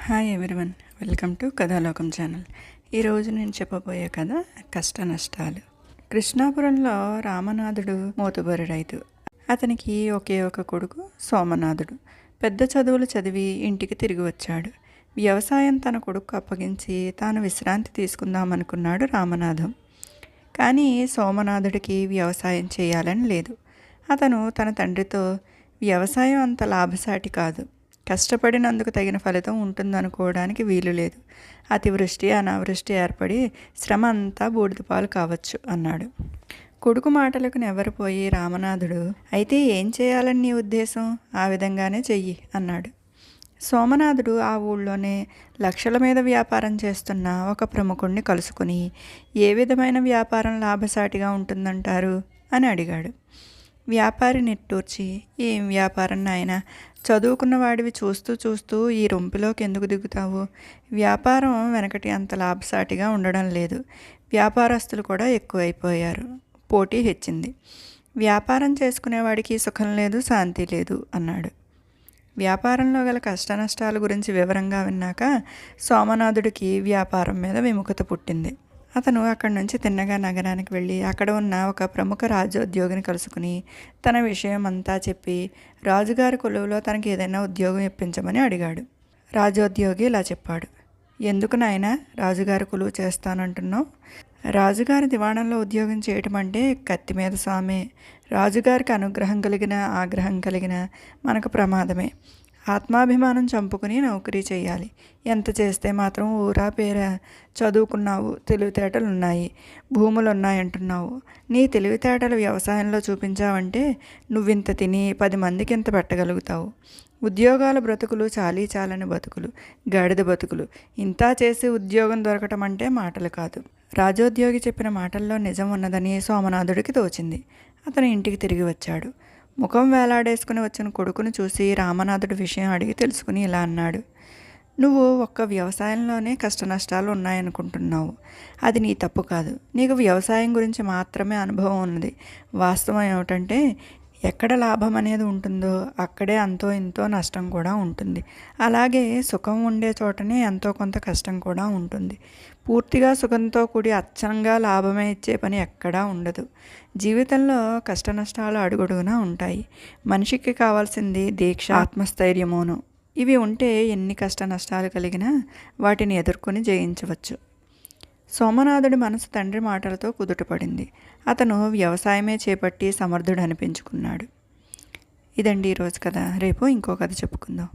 Hi everyone, welcome to Kathalokam channel. ఈరోజు నేను చెప్పబోయే కథ కష్ట నష్టాలు. కృష్ణాపురంలో రామనాథుడు మోతుబరి రైతు. అతనికి ఒకే ఒక కొడుకు సోమనాథుడు. పెద్ద చదువులు చదివి ఇంటికి తిరిగి వచ్చాడు. వ్యవసాయం తన కొడుకు అప్పగించి తాను విశ్రాంతి తీసుకుందామనుకున్నాడు రామనాథం. కానీ సోమనాథుడికి వ్యవసాయం చేయాలని లేదు. అతను తన తండ్రితో, వ్యవసాయం అంత లాభసాటి కాదు, కష్టపడినందుకు తగిన ఫలితం ఉంటుందనుకోవడానికి వీలు లేదు. అతివృష్టి అనావృష్టి ఏర్పడి శ్రమ అంతా బూడిదపాలు కావచ్చు అన్నాడు. కొడుకు మాటలకు నెవ్వరిపోయి రామనాథుడు, అయితే ఏం చేయాలని నీ ఉద్దేశం? ఆ విధంగానే చెయ్యి అన్నాడు. సోమనాథుడు ఆ ఊళ్ళోనే లక్షల మీద వ్యాపారం చేస్తున్న ఒక ప్రముఖుణ్ణి కలుసుకుని, ఏ విధమైన వ్యాపారం లాభసాటిగా ఉంటుందంటారు అని అడిగాడు. వ్యాపారి నిట్టూర్చి, ఏం వ్యాపారం నాయనా, చదువుకున్న వాడివి చూస్తూ చూస్తూ ఈ రొంపిలోకి ఎందుకు దిగుతావు? వ్యాపారం వెనకటి అంత లాభసాటిగా ఉండడం లేదు. వ్యాపారస్తులు కూడా ఎక్కువైపోయారు, పోటీ హెచ్చింది. వ్యాపారం చేసుకునేవాడికి సుఖం లేదు, శాంతి లేదు అన్నాడు. వ్యాపారంలో గల కష్ట నష్టాల గురించి వివరంగా విన్నాక సోమనాథుడికి వ్యాపారం మీద విముఖత పుట్టింది. అతను అక్కడి నుంచి తిన్నగా నగరానికి వెళ్ళి అక్కడ ఉన్న ఒక ప్రముఖ రాజోద్యోగిని కలుసుకుని తన విషయం అంతా చెప్పి రాజుగారి కొలువులో తనకి ఏదైనా ఉద్యోగం ఇప్పించమని అడిగాడు. రాజోద్యోగి ఇలా చెప్పాడు. ఎందుకు నాయనా రాజుగారి కొలువు చేస్తానంటున్నావు? రాజుగారి దివాణంలో ఉద్యోగం చేయటం అంటే కత్తి మీద సామే. రాజుగారికి అనుగ్రహం కలిగిన ఆగ్రహం కలిగిన మనకు ప్రమాదమే. ఆత్మాభిమానం చంపుకుని నౌకరీ చేయాలి. ఎంత చేస్తే మాత్రం ఊరా పేర చదువుకున్నావు, తెలివితేటలు ఉన్నాయి, భూములు ఉన్నాయంటున్నావు. నీ తెలివితేటలు వ్యవసాయంలో చూపించావంటే నువ్వింత తిని 10 మందికి ఇంత పెట్టగలుగుతావు. ఉద్యోగాల బ్రతుకులు చాలీ చాలని బతుకులు, గాడిద బతుకులు. ఇంతా చేసి ఉద్యోగం దొరకటం అంటే మాటలు కాదు. రాజోద్యోగి చెప్పిన మాటల్లో నిజం ఉన్నదని సోమనాథుడికి తోచింది. అతను ఇంటికి తిరిగి వచ్చాడు. ముఖం వేలాడేసుకుని వచ్చిన కొడుకును చూసి రామనాథుడి విషయం అడిగి తెలుసుకుని ఇలా అన్నాడు. నువ్వు ఒక్క వ్యవసాయంలోనే కష్ట నష్టాలు ఉన్నాయనుకుంటున్నావు. అది నీ తప్పు కాదు. నీకు వ్యవసాయం గురించి మాత్రమే అనుభవం ఉన్నది. వాస్తవం ఏమిటంటే ఎక్కడ లాభం అనేది ఉంటుందో అక్కడే అంతో ఇంతో నష్టం కూడా ఉంటుంది. అలాగే సుఖం ఉండే చోటనే ఎంతో కొంత కష్టం కూడా ఉంటుంది. పూర్తిగా సుఖంతో కూడి అచ్చంగా లాభమే ఇచ్చే పని ఎక్కడా ఉండదు. జీవితంలో కష్ట నష్టాలు అడుగడుగునా ఉంటాయి. మనిషికి కావాల్సింది దీక్ష, ఆత్మస్థైర్యమోను. ఇవి ఉంటే ఎన్ని కష్ట నష్టాలు కలిగినా వాటిని ఎదుర్కొని జయించవచ్చు. సోమనాథుడి మనసు తండ్రి మాటలతో కుదుటపడింది. అతను వ్యవసాయమే చేపట్టి సమర్థుడు అనిపించుకున్నాడు. ఇదండి ఈరోజు కథ. రేపు ఇంకో కథ చెప్పుకుందాం.